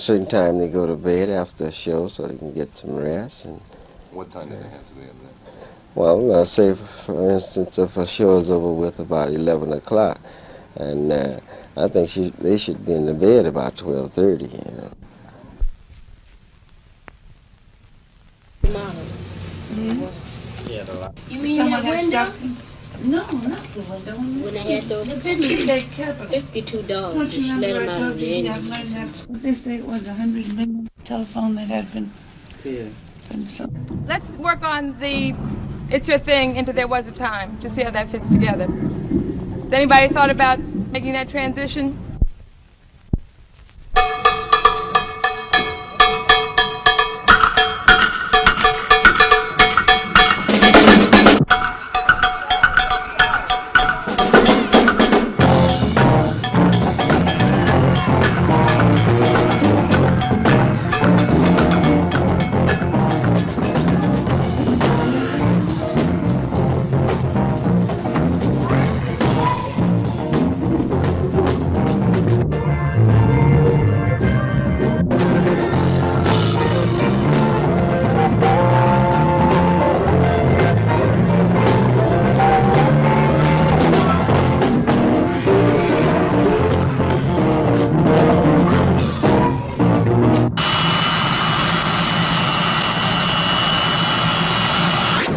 certain time they go to bed after the show so they can get some rest. And What time do they have to be in bed? well, say for instance, if a show is over with about 11 o'clock, and I think they should be in the bed about 12:30. You know. Model. You mean that window? No, not the window. When they had those The pictures they kept. $52, Don't you just let remember them I out told of you the the engine. young lady had, they say it was 100 million telephone that had been sold. Let's work on the It's Your Thing into There Was a Time to see how that fits together. Has anybody thought about making that transition?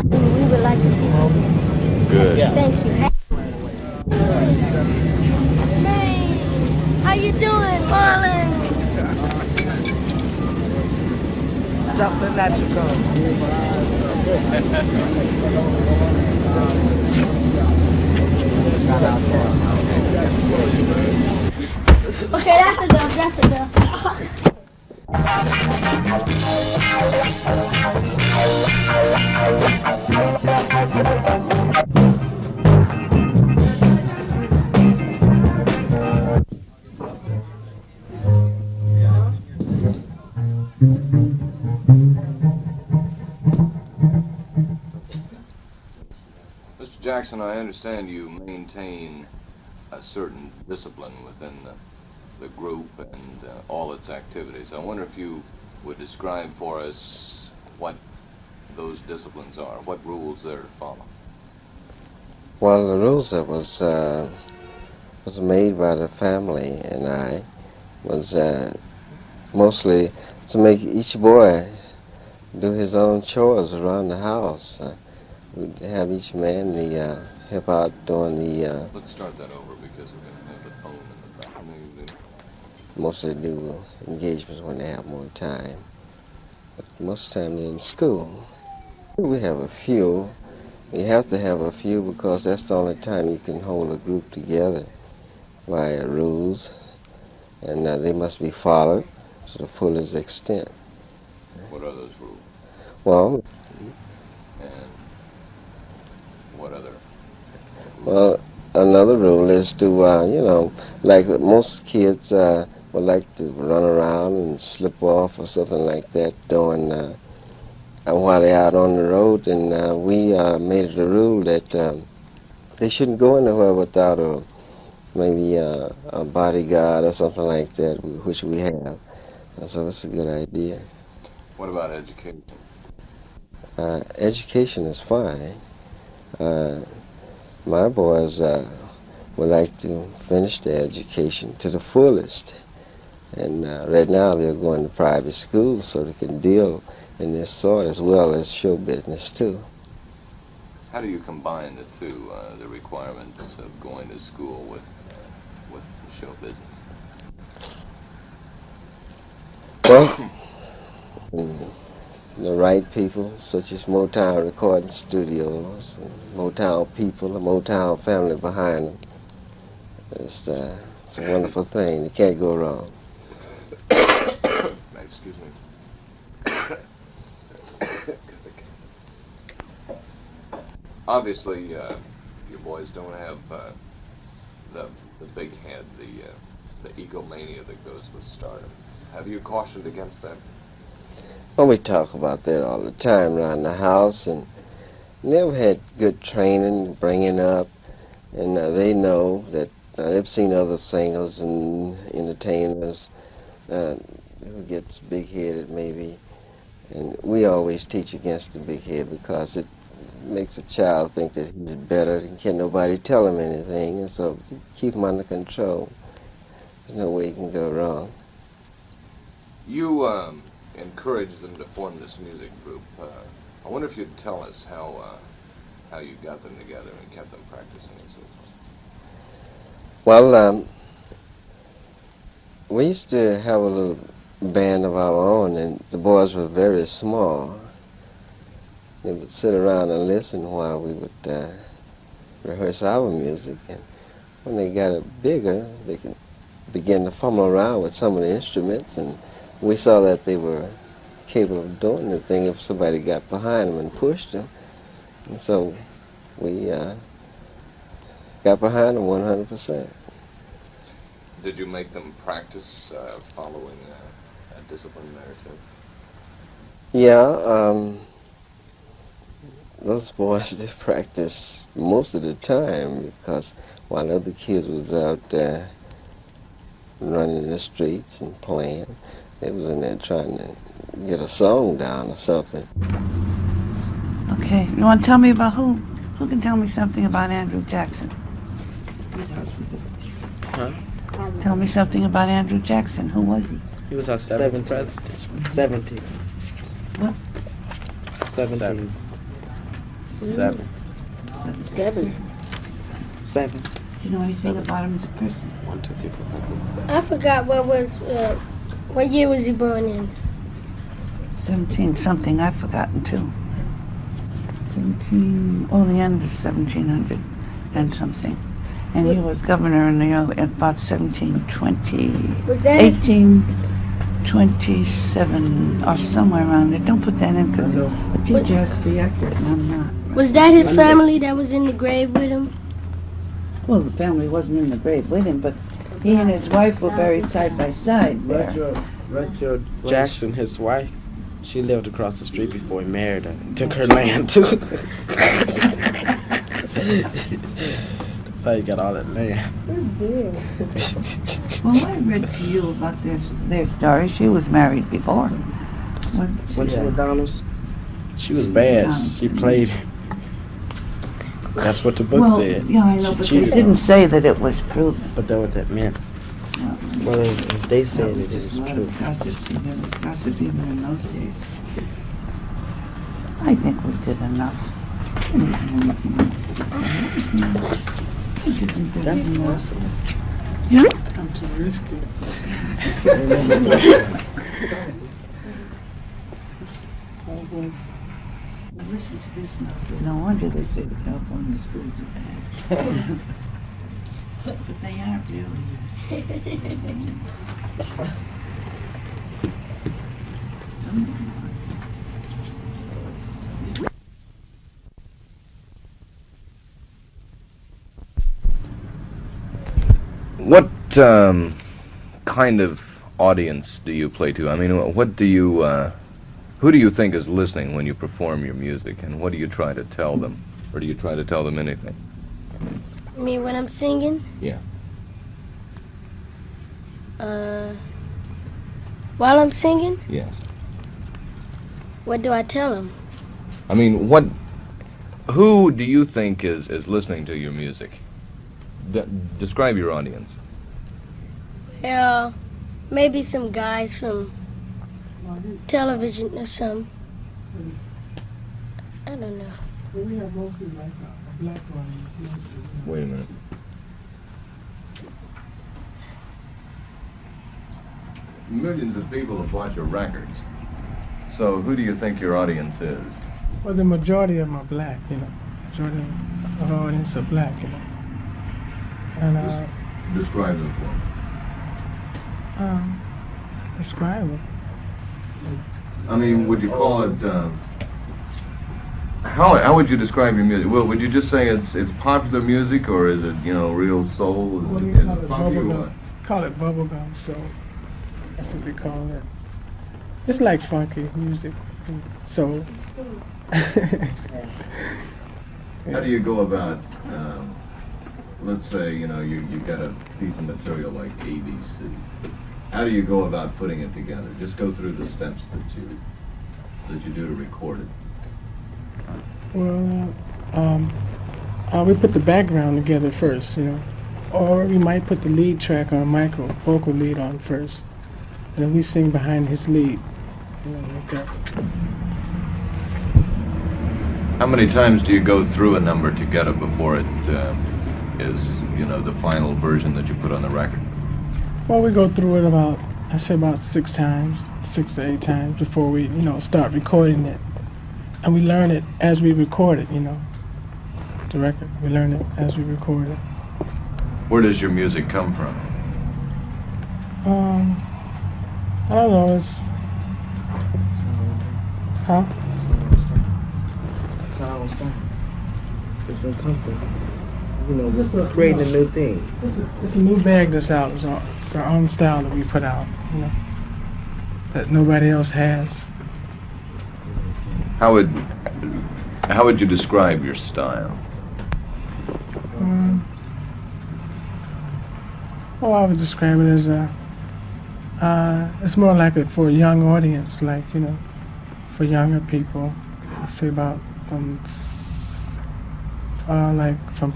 We would like to see you. Good. Thank you. Hey, how you doing, Marlon? Something that you go. Okay, that's enough. That's enough. Mr. Jackson, I understand you maintain a certain discipline within the group and all its activities. I wonder if you would describe for us what those disciplines are, what rules they're to follow. Well, the rules that was made by the family and I was mostly to make each boy do his own chores around the house. We'd have each man help out doing Let's start that over because we're going to have the phone in the back. mostly do engagements when they have more time. But most of the time they're in school. We have a few. We have to have a few because that's the only time you can hold a group together by rules, and they must be followed to the fullest extent. What are those rules? Well, And what other rules? well, another rule is to, like most kids would like to run around and slip off or something like that during while they're out on the road, and we made it a rule that they shouldn't go anywhere without maybe a bodyguard or something like that, which we have. So it's a good idea. What about education? Education is fine. Uh, my boys would like to finish their education to the fullest. And right now they're going to private school so they can deal in this sort as well as show business too. How do you combine the two, the requirements of going to school with show business? Well, the right people, such as Motown Recording Studios, and Motown people, the Motown family behind them, it's a wonderful thing. You can't go wrong. Excuse me. Obviously, your boys don't have the big head, the egomania that goes with stardom. Have you cautioned against that? Well, we talk about that all the time around the house, and they've had good training, bringing up, and they know that they've seen other singers and entertainers uh, who gets big-headed maybe. And we always teach against the big head because it makes a child think that he's better and can't nobody tell him anything. And so keep him under control. There's no way he can go wrong. You encouraged them to form this music group. I wonder if you'd tell us how you got them together and kept them practicing and so forth. Well, we used to have a little band of our own, and the boys were very small. They would sit around and listen while we would rehearse our music. And when they got bigger, they could begin to fumble around with some of the instruments, and we saw that they were capable of doing the thing if somebody got behind them and pushed them. And so we got behind them 100%. Did you make them practice following a disciplined narrative? Yeah, those boys did practice most of the time because while other kids was out there running the streets and playing, they was in there trying to get a song down or something. Okay, you want to tell me about who can tell me something about Andrew Jackson? Huh? Tell me something about Andrew Jackson. Who was he? He was our 7th president. 17. What? 17. 7. 7. Do you know anything about him as a person? 1, 2, 3, 4, 5, 6. I forgot what year was he born in? 17 something. I've forgotten too. 17. Oh, the end of 1700 and something. And he was governor in New York at about 1720. Was that his, 1827 or somewhere around there. Don't put that in because a teacher has to be accurate and I'm not. was that his family that was in the grave with him? Well, the family wasn't in the grave with him, but he and his wife were buried side by side there. Roger Jackson, his wife, she lived across the street before he married her. And took her land too. That's how you got all that land. Well, I read to you about their story. She was married before. Wasn't she? Bunch of McDonald's. She was bad. She played. That's what the book Well, said. yeah, I know, She but they cheated on didn't him. say that it was proven. But that's what that meant. Well, if they said it, Just it's a lot true. of gossip. See, there was gossip even in those days. I think we did enough. Anything else to say? I just think there was enough. Come to the rescue. Listen to this now. No wonder they say the California schools are bad. But they aren't really. What kind of audience do you play to? I mean, what do you, who do you think is listening when you perform your music, and what do you try to tell them? Or do you try to tell them anything? I mean, when I'm singing? Yeah. While I'm singing, Yes. what do I tell them? I mean, who do you think is listening to your music? Describe your audience. Well, maybe some guys from television or some. I don't know. We have mostly like a black audience. Wait a minute. Millions of people have bought your records. So who do you think your audience is? Well, the majority of them are black, you know. Majority of our audience are black, you know. And Describe them for me. describe them. I mean, would you call it, how would you describe your music? Well, would you just say it's popular music, or is it, you know, real soul? What do Is you it call it? funky or what? Call it bubblegum, so that's what they call it. It's like funky music, so. How do you go about, let's say, you know, you got a piece of material like ABC. How do you go about putting it together? Just go through the steps that you do to record it. Well, we put the background together first, you know, or we might put the lead track on Michael, vocal lead on first, and then we sing behind his lead, you know, like that. How many times do you go through a number to get it before it is, the final version that you put on the record? Well, we go through it I'd say about 6 times, 6 to 8 times before we, start recording it. And we learn it as we record it, the record. We learn it as we record it. Where does your music come from? I don't know, it's, huh? That's how I was starting. It's been comfort. Just a- Creating a new thing. It's a new bag that's out. It's our own style that we put out, that nobody else has. How would you describe your style? Well, I would describe it as it's more like it for a young audience, like, for younger people. I'd say about from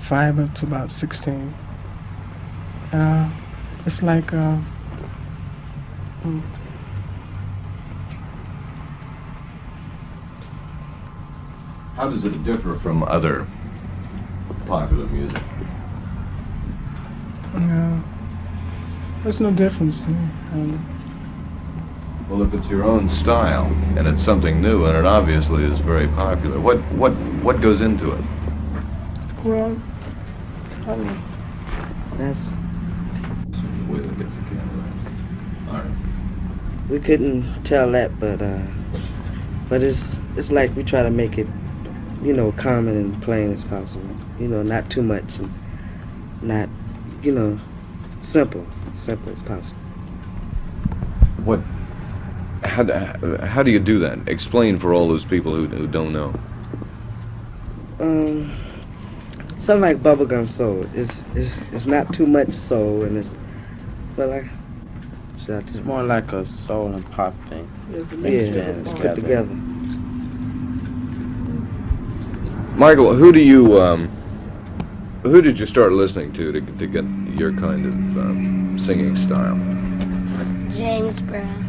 5 up to about 16. It's like How does it differ from other popular music? there's no difference to me. Well, if it's your own style and it's something new and it obviously is very popular, what goes into it? Well, That's Wait till it gets the camera. All right. we couldn't tell that, but it's like we try to make it, common and plain as possible. Not too much, and not, simple as possible. How do you do that? Explain for all those people who don't know. Something like bubblegum soul. It's not too much soul, and It's more like a soul and pop thing. it's put together. Michael, who did you start listening to get your kind of singing style? James Brown.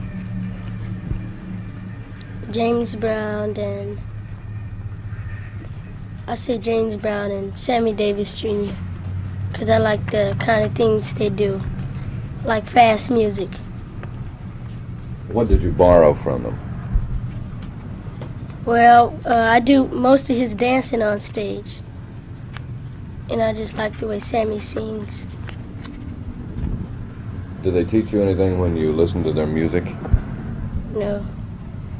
James Brown and I say James Brown and Sammy Davis Jr. because I like the kind of things they do, like fast music. What did you borrow from them? Well, I do most of his dancing on stage, and I just like the way Sammy sings. Did they teach you anything when you listened to their music? No,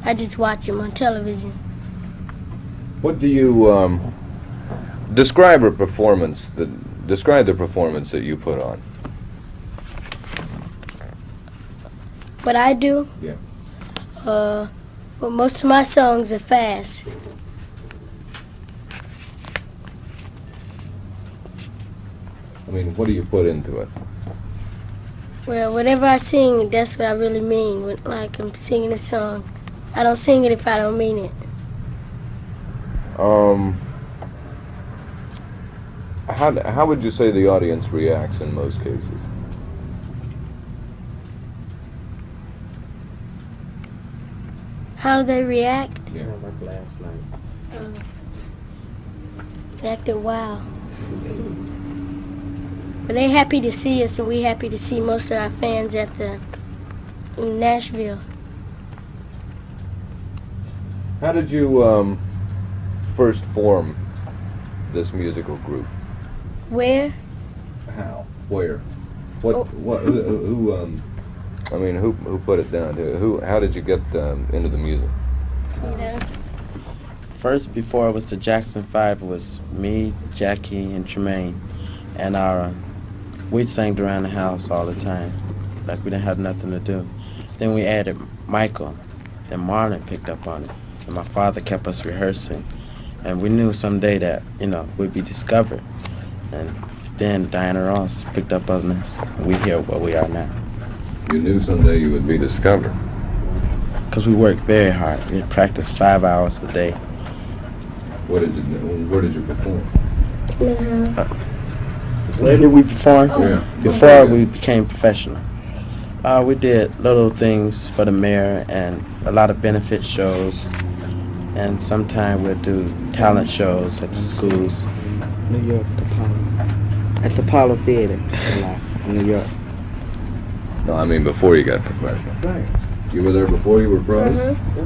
I just watch him on television. What do you describe the performance that you put on? What I do? Yeah. Well, most of my songs are fast. I mean, what do you put into it? Well, whatever I sing, that's what I really mean. Like I'm singing a song. I don't sing it if I don't mean it. How would you say the audience reacts in most cases? How do they react? Yeah. Like last night. They acted wow. But they happy to see us, and we happy to see most of our fans in Nashville. How did you first form this musical group? Where? How? Where? Who put it down? How did you get into the music? You know? First, before it was the Jackson 5, it was me, Jackie, and Tremaine. And we sang around the house all the time, like we didn't have nothing to do. Then we added Michael. Then Marlon picked up on it. And my father kept us rehearsing. And we knew someday that, we'd be discovered. And then Diana Ross picked up on us. And we're here where we are now. You knew someday you would be discovered. Because we worked very hard. We practiced 5 hours a day. Where did you perform? Where did we perform? Yeah. Before we became professional. We did little things for the mayor and a lot of benefit shows. And sometimes we'll do talent shows at the schools. New York, the Apollo. At the Apollo Theater a lot in New York. No, I mean before you got professional. Right. You were there before you were pros? Mm-hmm.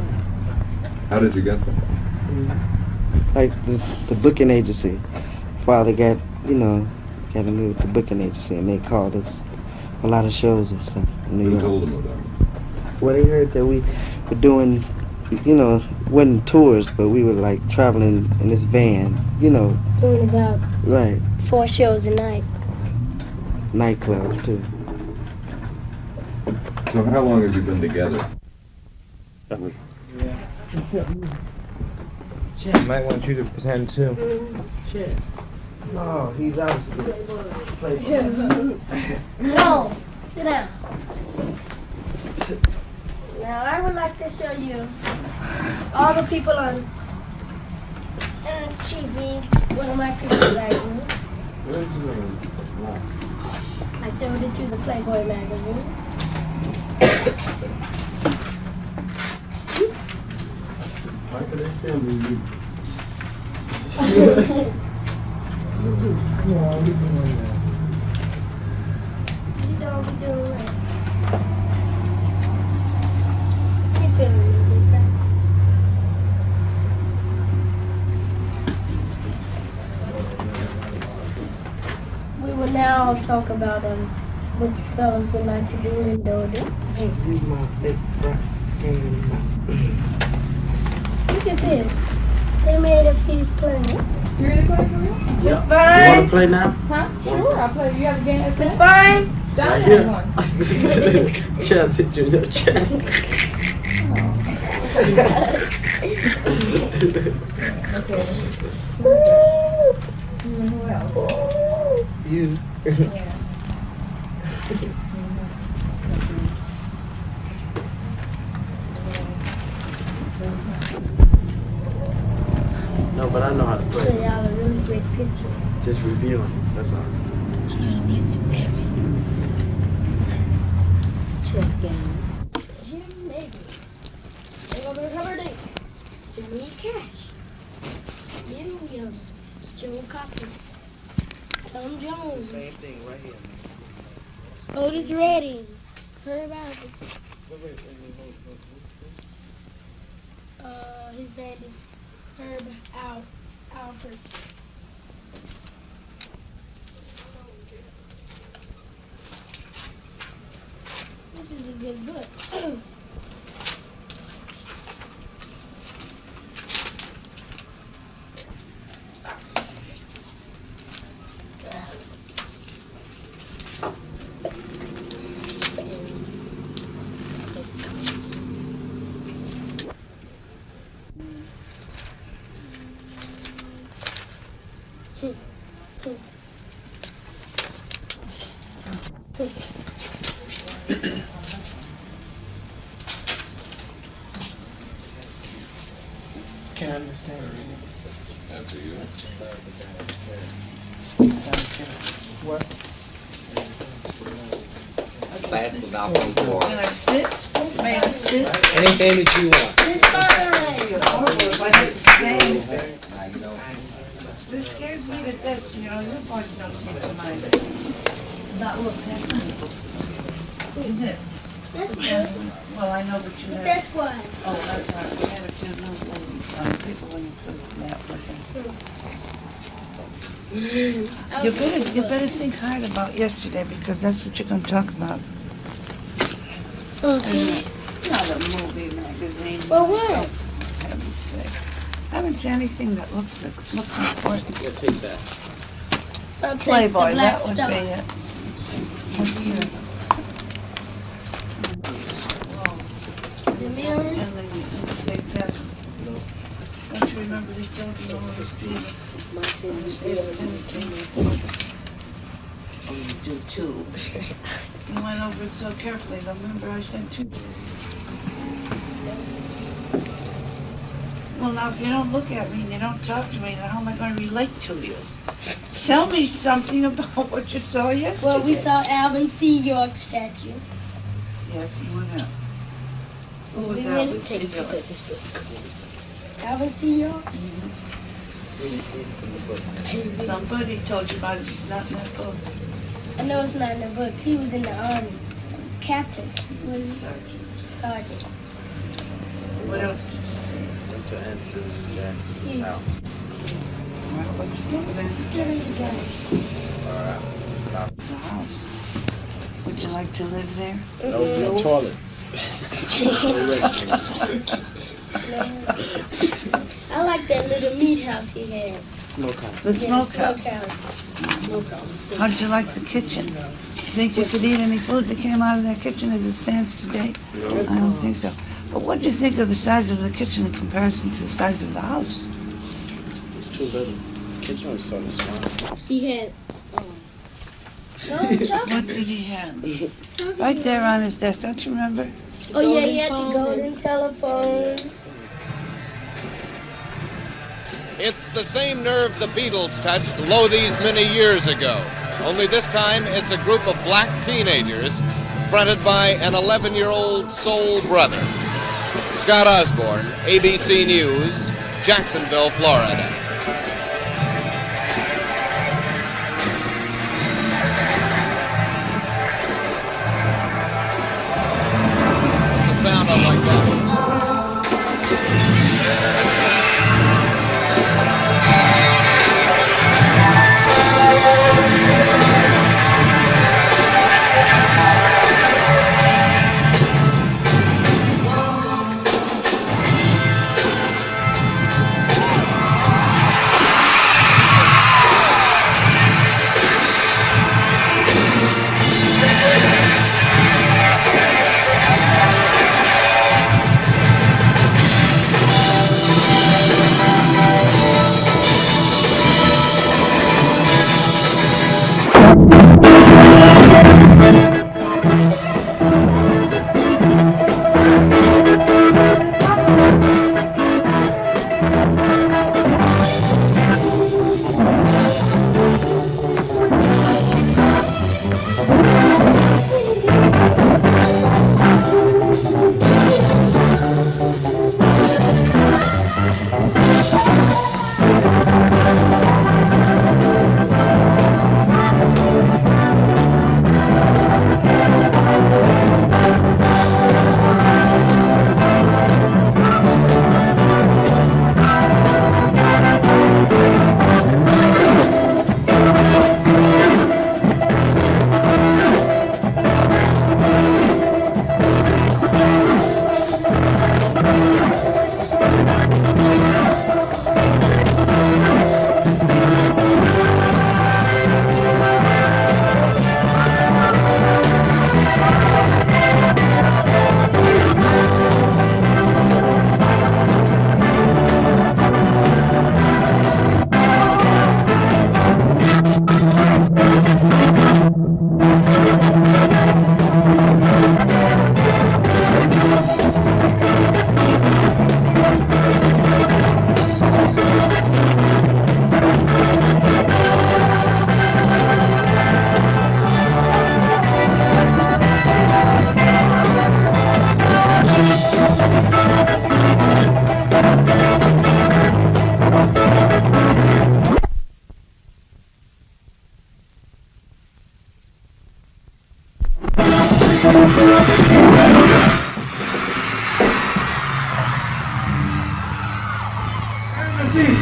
How did you get there? Like the booking agency. Father got in with the booking agency, and they called us a lot of shows and stuff in New Who York. told them about it? Well, they heard that we were doing, wasn't tours, but we were like traveling in this van, Doing about right, 4 shows a night. nightclubs too. So how long have you been together? Might want you to pretend too. No, he's obviously No, sit down. Now I would like to show you all the people on TV. One of my pictures I do. I showed it to the Playboy magazine. Why could they film me? You don't be doing it. Keep filming me, thanks. We will now talk about what you fellas would like to do in Dodo. He's my big rock game. Look at this. They made a piece playing. You ready to play for real? Miss You want Vine? to play now? Huh? Sure, I'll play. You have a game at Miss set? Vine? Don Right has one. Chest hit you in your chest. Okay. Who else? You. Yeah. No, but I know how to So play. y'all a really great picture. Just reviewing. That's all. Chess game. Jim Maybe. They gonna recover it. Jimmy Cash. Jim Young. Joe Cocker. Tom Jones. Same thing right here. Otis Redding. Herb Alpert. His name is Herb Alpert. This is a good book. Can't understand it. After you. What? Class without before. Can I sit? May I sit? Anything that you want. This fine. This scares me to death, your boys don't seem to mind it. Not look, isn't it? That's good. Well, I know, but you It's have, Esquire. oh, that's right, you have it, you know, people when you put that with them. You better think hard about yesterday, because that's what you're gonna talk about. Okay. Not a movie magazine. Well, what? For heaven's sake. I haven't seen anything that looks important. Yeah, take that. I'll take Playboy, the Black that would Star. be it. What's the- The Mirror. And then you take that. Don't you remember they told you on the street? Oh, you do too. You went over it so carefully. Remember I sent you? Well, now, if you don't look at me and you don't talk to me, then how am I going to relate to you? Tell me something about what you saw yesterday. Well, we saw Alvin C. York statue. Yes, and what else? Who was We Alvin went C. to York? Alvin C. York? Somebody told you about it, not in that book. I know it's not in the book. He was in the army. Captain. He was a sergeant. Sergeant. What else did you see? Went to Andrews Jackson's See. house. Well, what did you think of Andrew Jackson? The house. Would you like to live there? No toilets. I like that little meat house he had. Smokehouse. The Yeah, smokehouse. smokehouse. How did you like the kitchen? You think you could eat any food that came out of that kitchen as it stands today? No. I don't think so. But what do you think of the size of the kitchen in comparison to the size of the house? It's too little. The kitchen was sort of small. He had. What did he have? Right there on his desk, don't you remember? Oh yeah, he had the golden telephone. It's the same nerve the Beatles touched lo these many years ago. Only this time it's a group of black teenagers fronted by an 11-year-old soul brother. Scott Osborne, ABC News, Jacksonville, Florida. The sound I like that.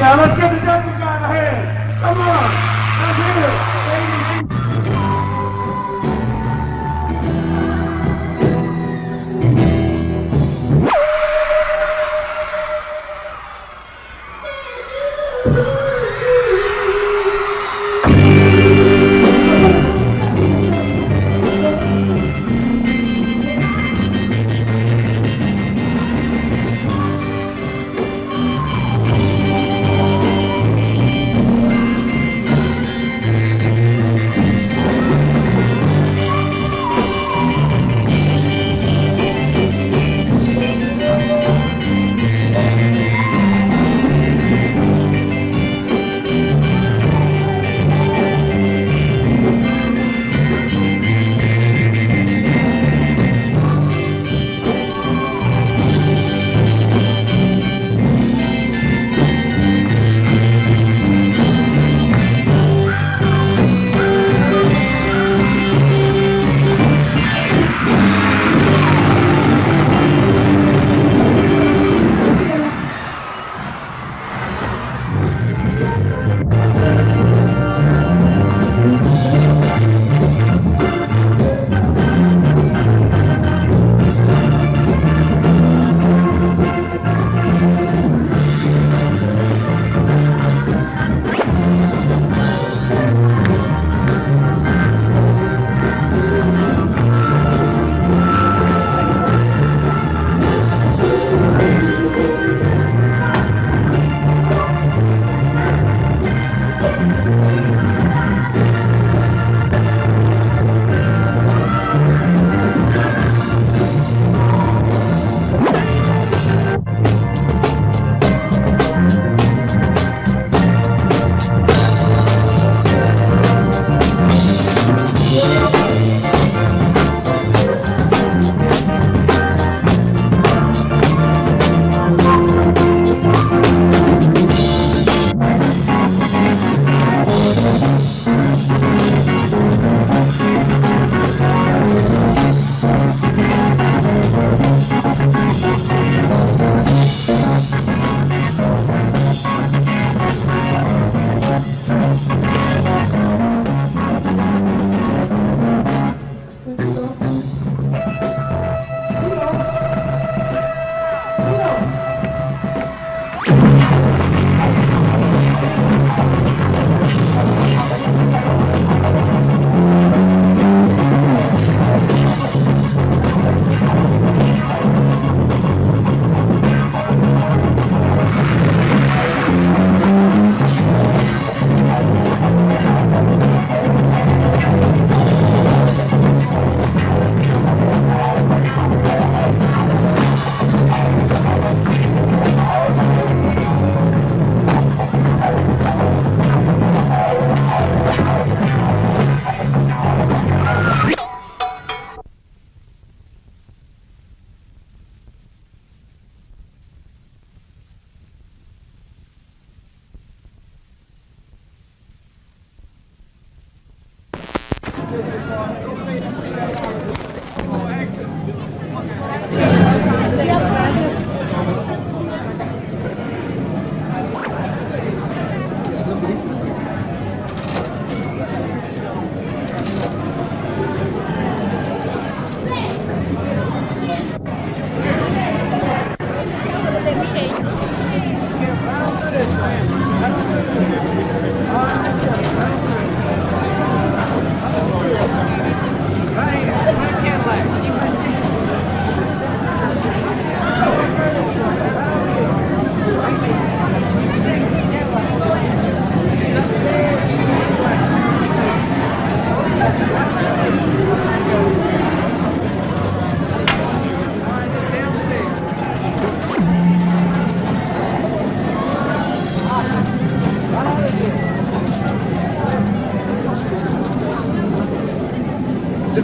Now let's get the jungle guy in the hand. Come on. Let's hear it.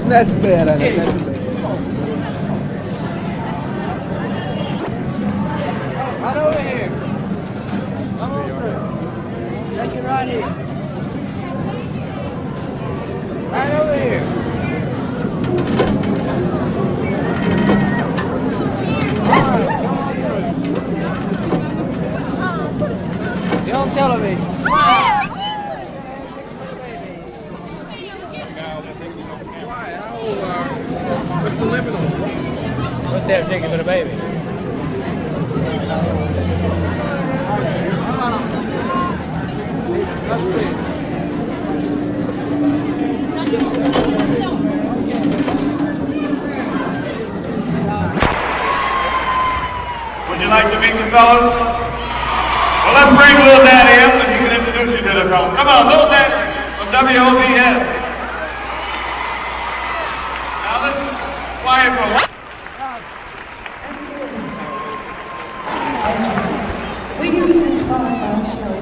Not too bad, I think. Not too bad. Right over here. Come on through. Take it right here. Right over here. You on television. What's the limit on it? What's that ticket for the baby? Would you like to meet the fellas? Well, let's bring Lil Daddy up and he can introduce you to the fellas. Come on, Lil Daddy from WOVS. Now listen, quiet for a while. We use this part of our show.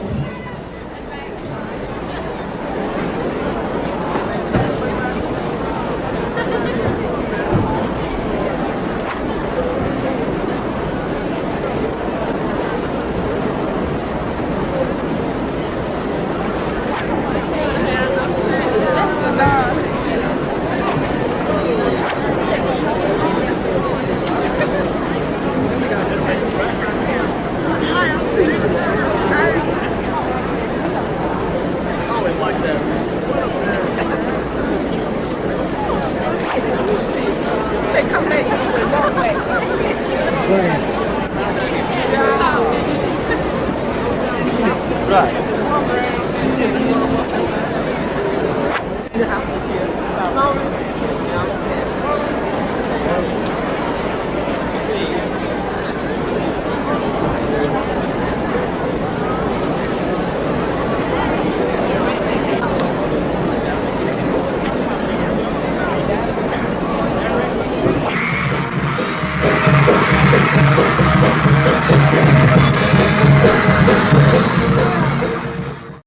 Right.